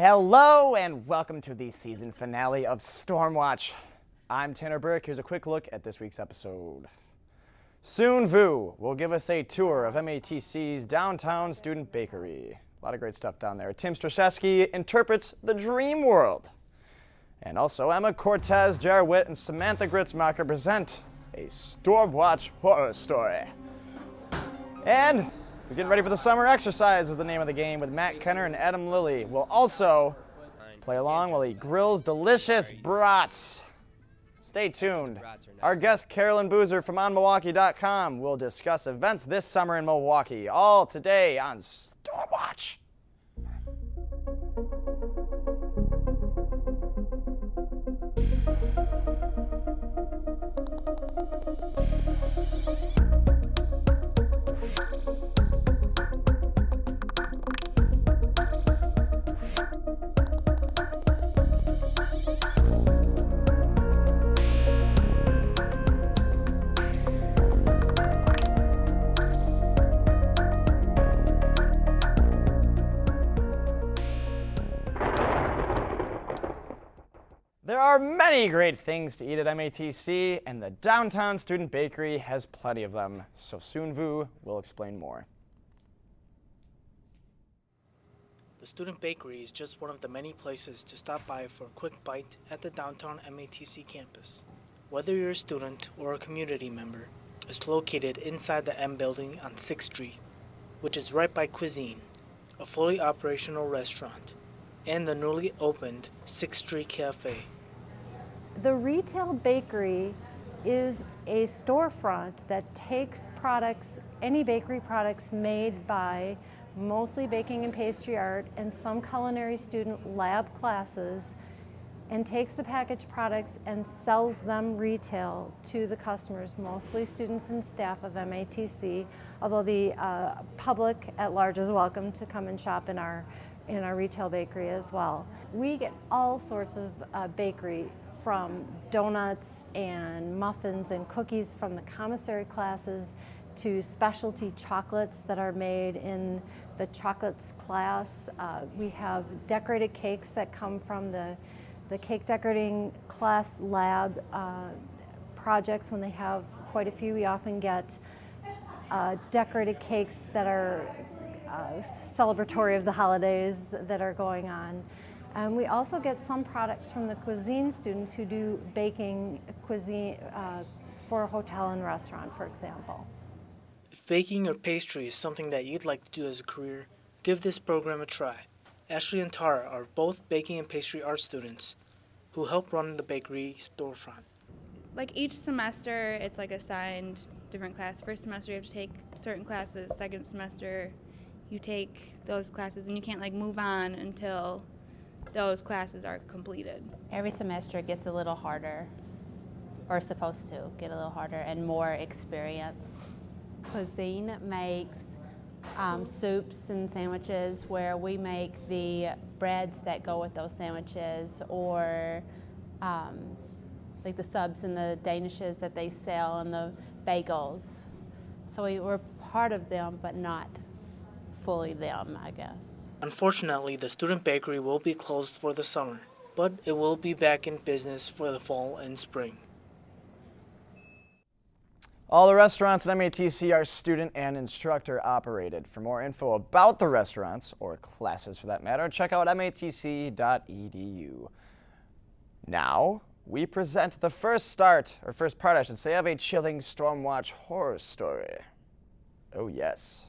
Hello and welcome to the season finale of Stormwatch. I'm Tanner Burke. Here's a quick look at this week's episode. Soon Vu will give us a tour of MATC's downtown student bakery. A lot of great stuff down there. Tim Straszewski interprets the dream world. And also Emma Cortez, Jar Witt, and Samantha Gritzmacher present a Stormwatch horror story. And we're getting ready for the summer exercise is the name of the game with Matt Kenner and Adam Lilly. We'll also play along while he grills delicious brats. Stay tuned. Our guest Carolyn Boozer from OnMilwaukee.com will discuss events this summer in Milwaukee. All today on Stormwatch. There are many great things to eat at MATC, and the Downtown Student Bakery has plenty of them, so soon Vu will explain more. The Student Bakery is just one of the many places to stop by for a quick bite at the downtown MATC campus. Whether you're a student or a community member, it's located inside the M building on 6th Street, which is right by Cuisine, a fully operational restaurant, and the newly opened 6th Street Cafe. The retail bakery is a storefront that takes products, any bakery products made by mostly baking and pastry art and some culinary student lab classes, and takes the packaged products and sells them retail to the customers, mostly students and staff of MATC, although the public at large is welcome to come and shop in our retail bakery as well. We get all sorts of bakery, from donuts and muffins and cookies from the commissary classes to specialty chocolates that are made in the chocolates class. We have decorated cakes that come from the cake decorating class lab projects. When they have quite a few, we often get decorated cakes that are celebratory of the holidays that are going on. And we also get some products from the cuisine students who do baking cuisine for a hotel and restaurant, for example. If baking or pastry is something that you'd like to do as a career, give this program a try. Ashley and Tara are both baking and pastry art students who help run the bakery storefront. Like each semester, it's like assigned different class. First semester, you have to take certain classes. Second semester, you take those classes, and you can't like move on until those classes are completed. Every semester it gets a little harder, or supposed to get a little harder and more experienced. Cuisine makes soups and sandwiches where we make the breads that go with those sandwiches, or like the subs and the danishes that they sell and the bagels. So we're part of them, but not fully them, I guess. Unfortunately, the student bakery will be closed for the summer, but it will be back in business for the fall and spring. All the restaurants at MATC are student and instructor operated. For more info about the restaurants, or classes for that matter, check out matc.edu. Now, we present the first part, I should say, of a chilling Stormwatch horror story. Oh yes.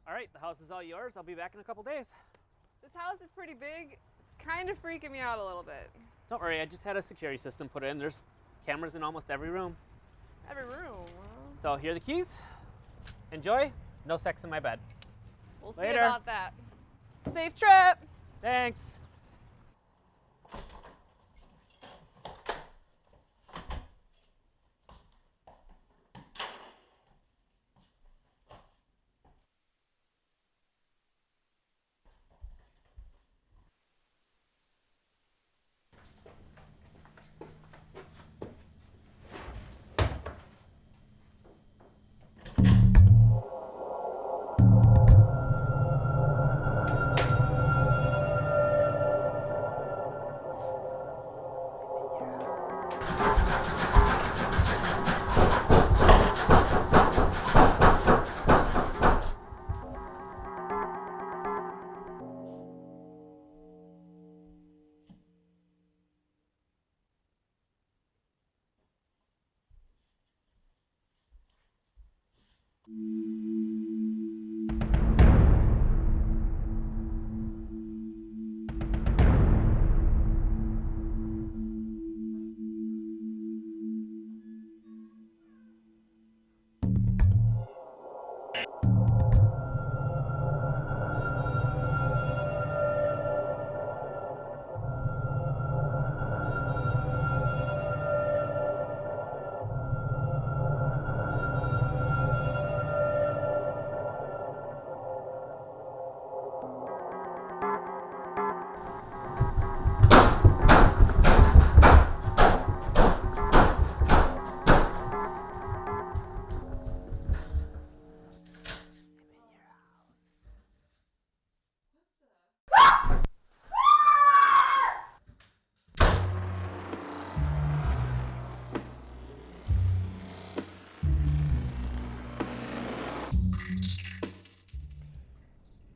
All right, the house is all yours. I'll be back in a couple days. This house is pretty big. It's kind of freaking me out a little bit. Don't worry, I just had a security system put in. There's cameras in almost every room. Every room. So here are the keys. Enjoy. No sex in my bed. We'll see Later. about that. Safe trip. Thanks.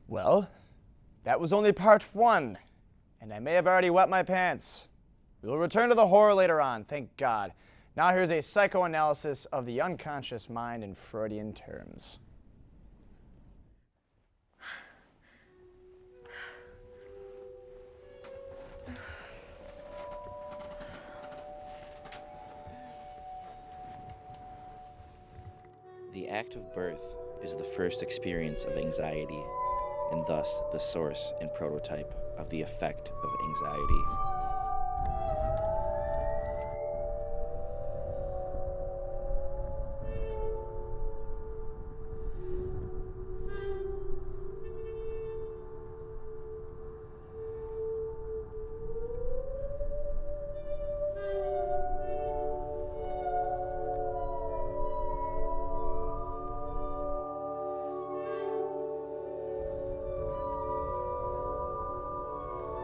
Well, that was only part one, and I may have already wet my pants. We will return to the horror later on, thank God. Now here's a psychoanalysis of the unconscious mind in Freudian terms. The act of birth is the first experience of anxiety, and thus the source and prototype of the effect of anxiety.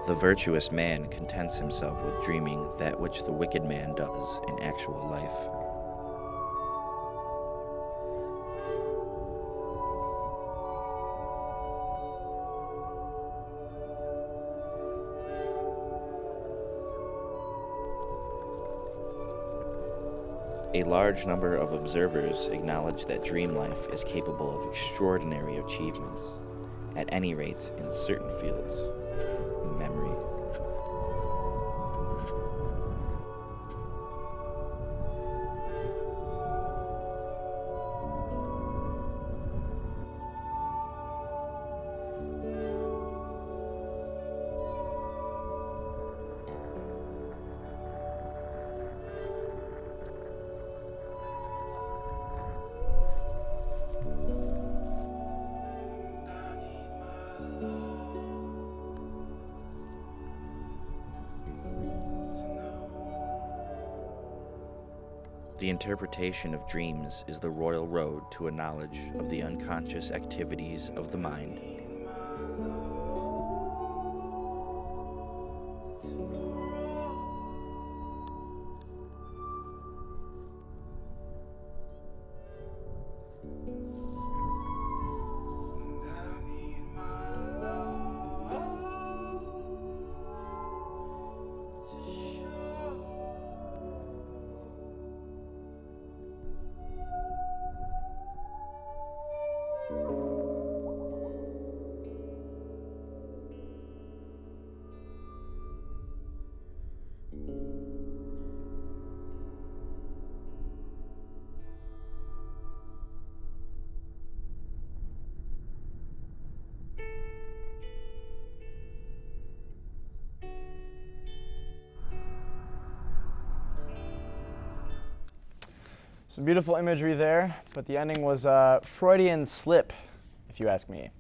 The virtuous man contents himself with dreaming that which the wicked man does in actual life. A large number of observers acknowledge that dream life is capable of extraordinary achievements, at any rate in certain fields. Memory. The interpretation of dreams is the royal road to a knowledge of the unconscious activities of the mind. Some beautiful imagery there, but the ending was a Freudian slip, if you ask me.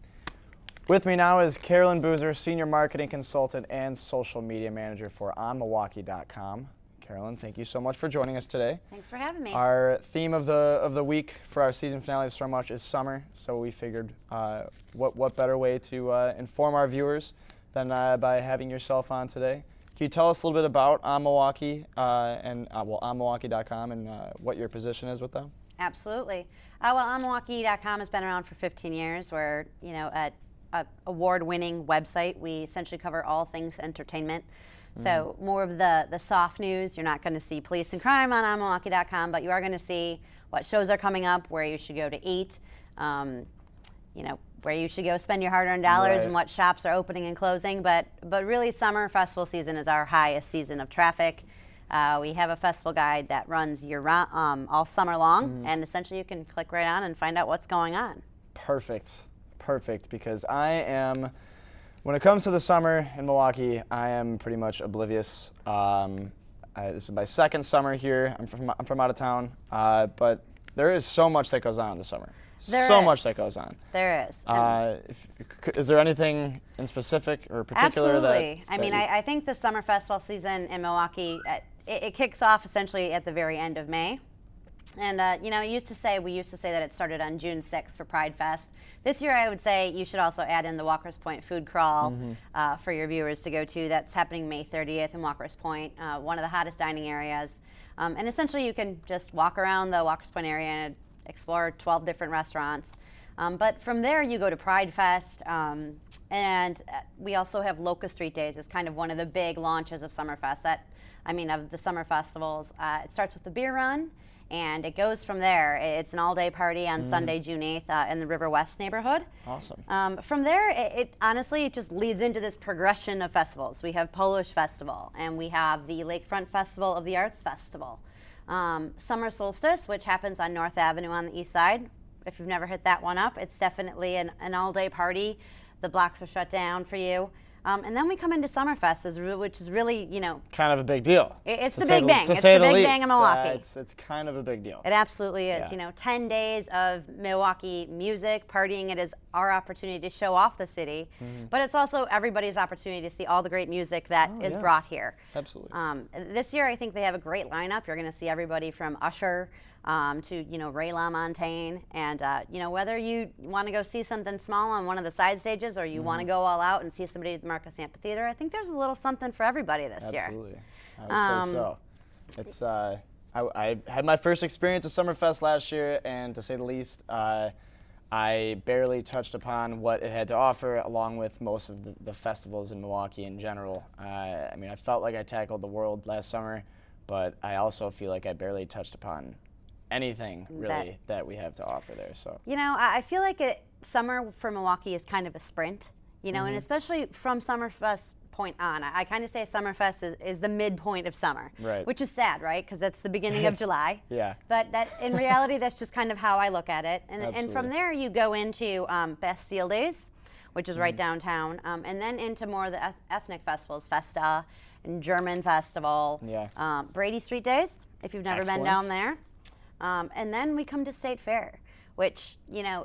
With me now is Carolyn Boozer, Senior Marketing Consultant and Social Media Manager for onmilwaukee.com. Carolyn, thank you so much for joining us today. Thanks for having me. Our theme of the week for our season finale of Stormwatch is summer, so we figured what better way to inform our viewers than by having yourself on today. Can you tell us a little bit about On Milwaukee and onmilwaukee.com and what your position is with them? Absolutely. Well, onmilwaukee.com has been around for 15 years. We're, an award-winning website. We essentially cover all things entertainment. So more of the soft news. You're not going to see police and crime on onmilwaukee.com, but you are going to see what shows are coming up, where you should go to eat, you know, where you should go spend your hard-earned dollars Right. and what shops are opening and closing. But really, summer festival season is our highest season of traffic. We have a festival guide that runs year-round, all summer long, and essentially you can click right on and find out what's going on. Perfect, perfect, because I am, when it comes to the summer in Milwaukee, I am pretty much oblivious. This is my second summer here. I'm from out of town, but there is so much that goes on in the summer. There is. Much that goes on. There is. Is there anything in specific or particular Absolutely. that? I mean, I think the summer festival season in Milwaukee, it kicks off essentially at the very end of May. And, you know, we used to say that it started on June 6th for Pride Fest. This year, I would say you should also add in the Walker's Point Food Crawl for your viewers to go to. That's happening May 30th in Walker's Point, one of the hottest dining areas. And essentially, you can just walk around the Walker's Point area and explore 12 different restaurants. But from there, you go to Pride Fest. And we also have Locust Street Days as kind of one of the big launches of Summerfest. Of the summer festivals. It starts with the beer run. And it goes from there. It's an all-day party on Sunday, June 8th in the River West neighborhood. Awesome. From there, it honestly just leads into this progression of festivals. We have Polish Festival, and we have the Lakefront Festival of the Arts Festival. Summer Solstice, which happens on North Avenue on the east side. If you've never hit that one up, it's definitely an all-day party. The blocks are shut down for you. And then we come into Summerfest, which is really, you know, kind of a big deal. It's the big bang. To It's say the the big least. bang of Milwaukee. It's kind of a big deal. It absolutely is. Yeah. You know, 10 days of Milwaukee music, partying. It is our opportunity to show off the city, but it's also everybody's opportunity to see all the great music that is brought here. Absolutely. This year, I think they have a great lineup. You're going to see everybody from Usher to, you know, Ray LaMontagne, and you know, whether you want to go see something small on one of the side stages or you want to go all out and see somebody at the Marcus Amphitheater, I think there's a little something for everybody this year. Absolutely. I would say so. It's I had my first experience at Summerfest last year, and to say the least, I barely touched upon what it had to offer, along with most of the festivals in Milwaukee in general. I mean, I felt like I tackled the world last summer, but I also feel like I barely touched upon anything really that we have to offer there. So, you know, I feel like summer for Milwaukee is kind of a sprint, you know, and especially from Summerfest point on. I kind of say Summerfest is the midpoint of summer, right. Which is sad, right? Because that's the beginning of July. Yeah. But that in reality, that's just kind of how I look at it. And from there, you go into Bastille Days, which is right downtown, and then into more of the ethnic festivals, Festa and German Festival, Brady Street Days, if you've never been down there. And then we come to State Fair, which, you know,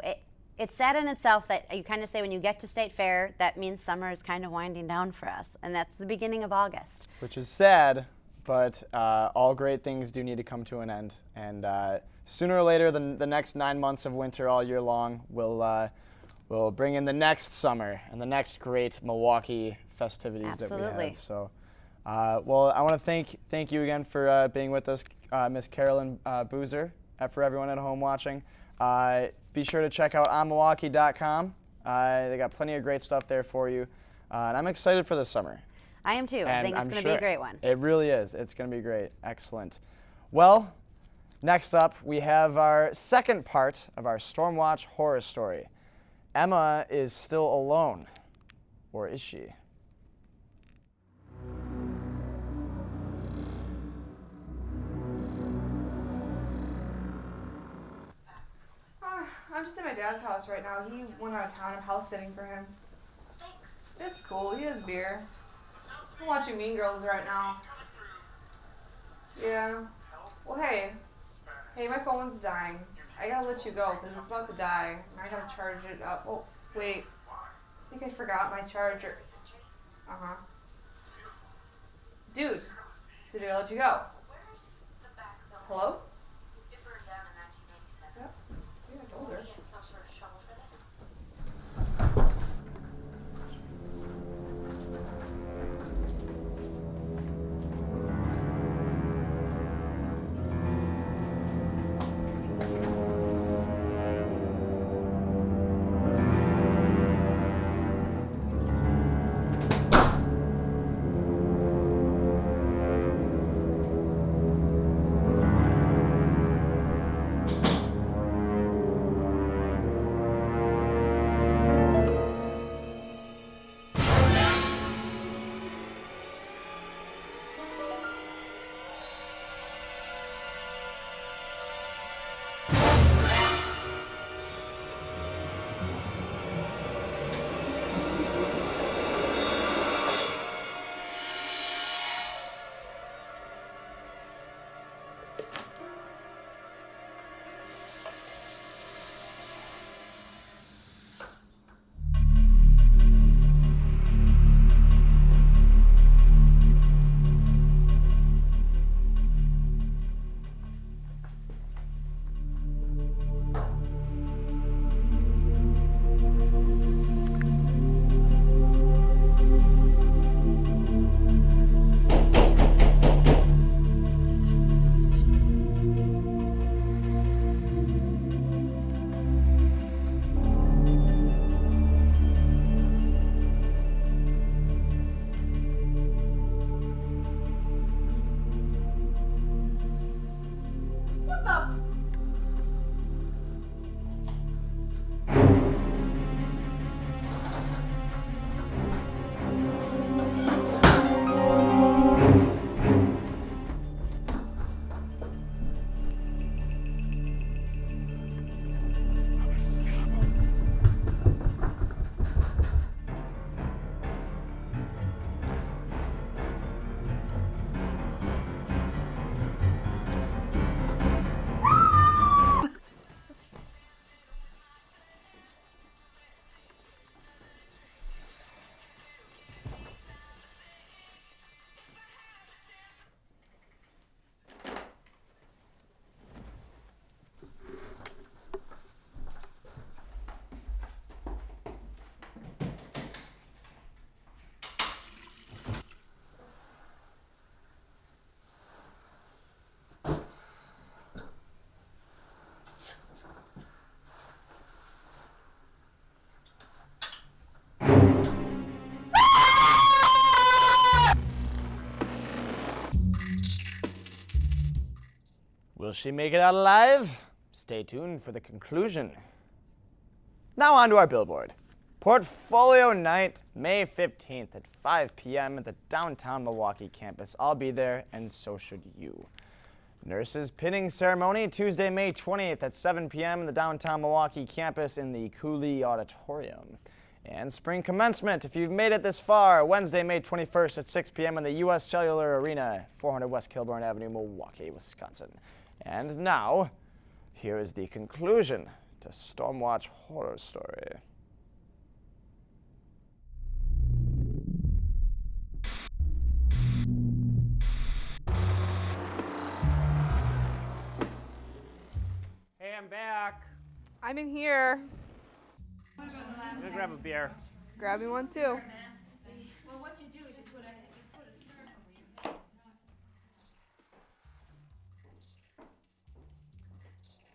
it's sad in itself that you kind of say when you get to State Fair, that means summer is kind of winding down for us. And that's the beginning of August. Which is sad, but all great things do need to come to an end. And sooner or later, the next 9 months of winter all year long will bring in the next summer and the next great Milwaukee festivities that we have. So, well, I want to thank you again for being with us, Miss Carolyn Boozer, for everyone at home watching. Be sure to check out onmilwaukee.com. They got plenty of great stuff there for you. And I'm excited for this summer. I am too. I think it's going to be a great one. It really is. It's going to be great. Excellent. Well, next up, we have our second part of our Stormwatch horror story. Emma is still alone. Or is she? I'm just at my dad's house right now. He went out of town. I'm house sitting for him. Thanks. It's cool. He has beer. I'm watching Mean Girls right now. Yeah. Well, hey. Hey, my phone's dying. I gotta let you go because it's about to die. And I gotta charge it up. Oh, wait. I think I forgot my charger. Uh-huh. Dude. Did I let you go? Hello? It burned down in 1987. Yep. Yeah, I told her. Getting some sort of shovel for this? the? Will she make it out alive? Stay tuned for the conclusion. Now on to our billboard. Portfolio Night, May 15th at 5 p.m. at the downtown Milwaukee campus. I'll be there, and so should you. Nurses Pinning Ceremony, Tuesday, May 20th at 7 p.m. in the downtown Milwaukee campus in the Cooley Auditorium. And spring commencement, if you've made it this far, Wednesday, May 21st at 6 p.m. in the U.S. Cellular Arena, 400 West Kilbourne Avenue, Milwaukee, Wisconsin. And now, here is the conclusion to Stormwatch Horror Story. Hey, I'm back. I'm in here. I'm gonna grab a beer. Grab me one too.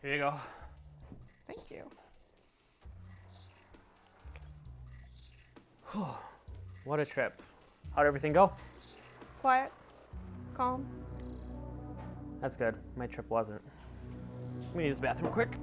Here you go. Thank you. What a trip. How'd everything go? Quiet. Calm. That's good. My trip wasn't. Let me use the bathroom quick.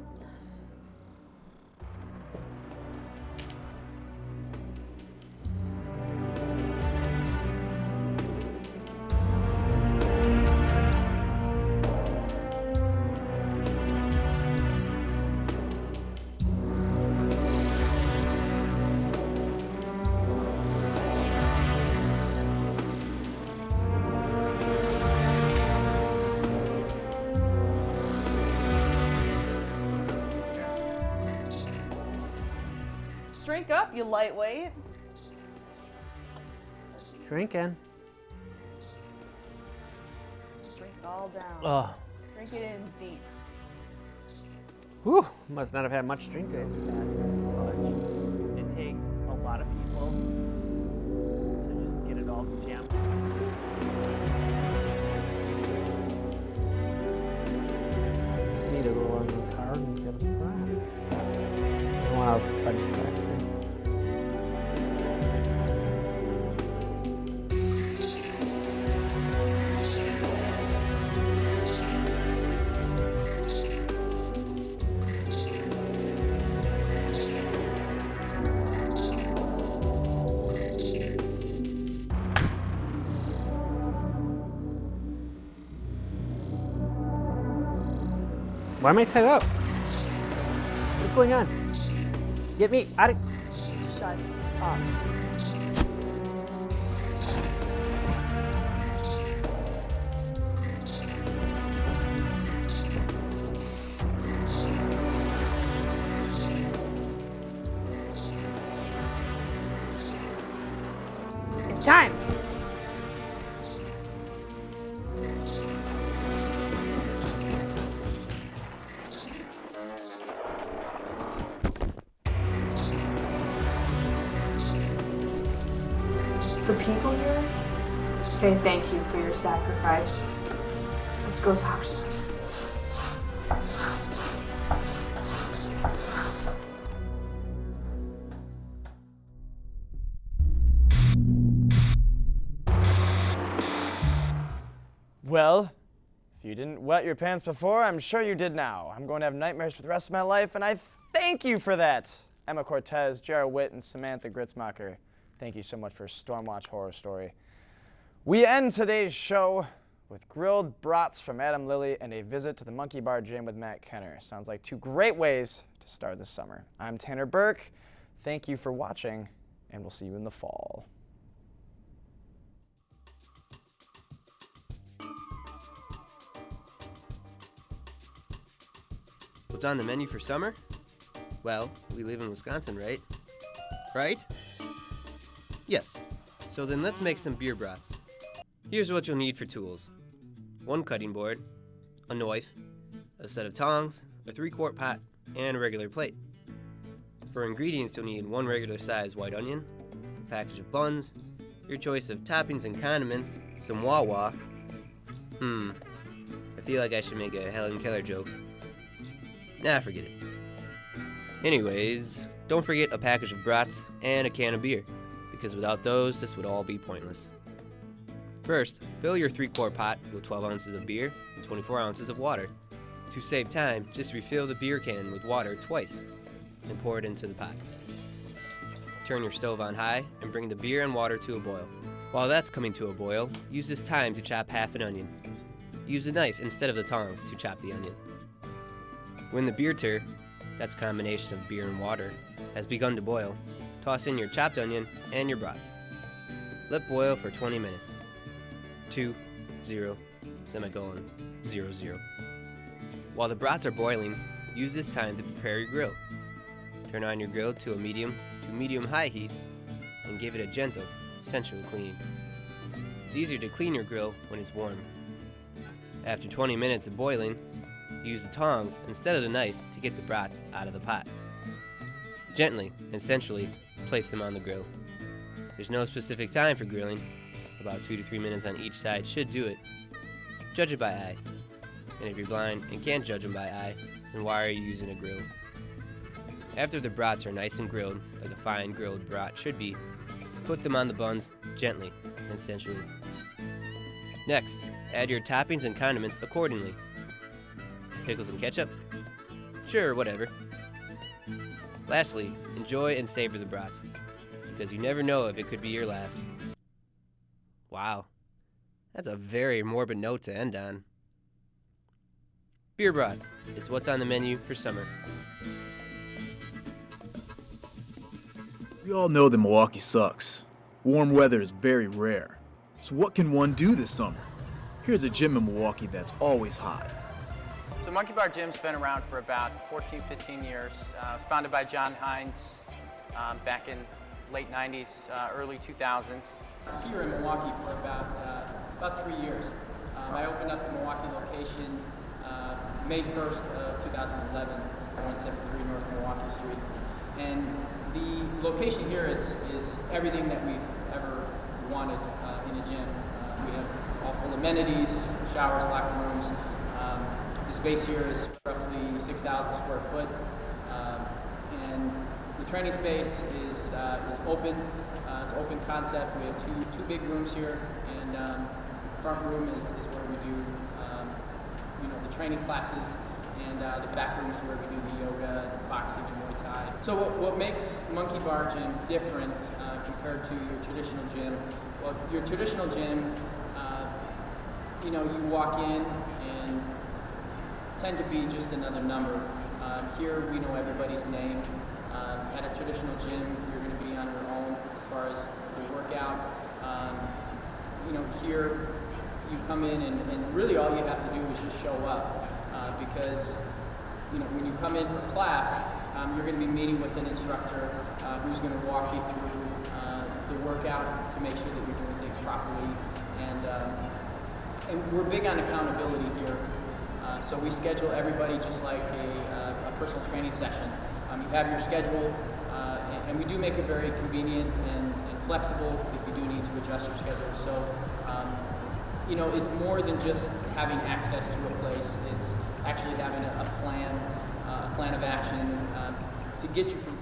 Drink up, you lightweight. Drinking. Drink it all down. Ugh. Drink it in deep. Whew. Must not have had much drinking. It takes a lot of people to just get it all jammed. Need to go on the car and get a prize. I want a fudge cracker. Why am I tied up? What's going on? Get me out of... Shut up. It's time. The people here, they thank you for your sacrifice. Let's go talk to them. Well, if you didn't wet your pants before, I'm sure you did now. I'm going to have nightmares for the rest of my life, and I thank you for that. Emma Cortez, Jared Witt, and Samantha Gritzmacher. Thank you so much for Stormwatch Horror Story. We end today's show with grilled brats from Adam Lilly and a visit to the Monkey Bar Gym with Matt Kenner. Sounds like two great ways to start this summer. I'm Tanner Burke. Thank you for watching, and we'll see you in the fall. What's on the menu for summer? Well, we live in Wisconsin, right? Right? Yes. So then let's make some beer brats. Here's what you'll need for tools. 1 cutting board, a knife, a set of tongs, a 3-quart pot, and a regular plate. For ingredients, you'll need 1 regular size white onion, a package of buns, your choice of toppings and condiments, some wah-wah. I feel like I should make a Helen Keller joke. Nah, forget it. Anyways, don't forget a package of brats and a can of beer, because without those, this would all be pointless. First, fill your 3-quart pot with 12 ounces of beer and 24 ounces of water. To save time, just refill the beer can with water twice and pour it into the pot. Turn your stove on high and bring the beer and water to a boil. While that's coming to a boil, use this time to chop half an onion. Use a knife instead of the tongs to chop the onion. When the beer tur, that's a combination of beer and water, has begun to boil, toss in your chopped onion and your brats. Let boil for 20 minutes. 2, 0, semicolon, 0, 0. While the brats are boiling, use this time to prepare your grill. Turn on your grill to a medium to medium-high heat and give it a gentle, sensual cleaning. It's easier to clean your grill when it's warm. After 20 minutes of boiling, use the tongs instead of the knife to get the brats out of the pot. Gently and sensually place them on the grill. There's no specific time for grilling. About 2 to 3 minutes on each side should do it. Judge it by eye. And if you're blind and can't judge them by eye, then why are you using a grill? After the brats are nice and grilled, like a fine grilled brat should be, put them on the buns gently and sensually. Next, add your toppings and condiments accordingly. Pickles and ketchup? Sure, whatever. Lastly, enjoy and savor the brats, because you never know if it could be your last. Wow, that's a very morbid note to end on. Beer brats, it's what's on the menu for summer. We all know that Milwaukee sucks. Warm weather is very rare. So what can one do this summer? Here's a gym in Milwaukee that's always hot. So Monkey Bar Gym's been around for about 14, 15 years. It was founded by John Hines back in late 90s, early 2000s. Here in Milwaukee for about 3 years. I opened up the Milwaukee location May 1st of 2011, 173 North Milwaukee Street. And the location here is everything that we've ever wanted in a gym. We have all full amenities, showers, locker rooms. The space here is roughly 6,000 square foot. And the training space is open. It's open concept. We have two big rooms here, and the front room is where we do the training classes, and the back room is where we do the yoga, boxing, and Muay Thai. So what makes Monkey Bar Gym different compared to your traditional gym? Well, your traditional gym, you walk in and tend to be just another number. Here we know everybody's name. At a traditional gym, you're going to be on your own as far as the workout. Here you come in and really all you have to do is just show up because when you come in for class, you're going to be meeting with an instructor who's going to walk you through the workout to make sure that you're doing things properly. And we're big on accountability here. So we schedule everybody just like a personal training session. You have your schedule, and we do make it very convenient and flexible if you do need to adjust your schedule. So, it's more than just having access to a place. It's actually having a plan of action to get you from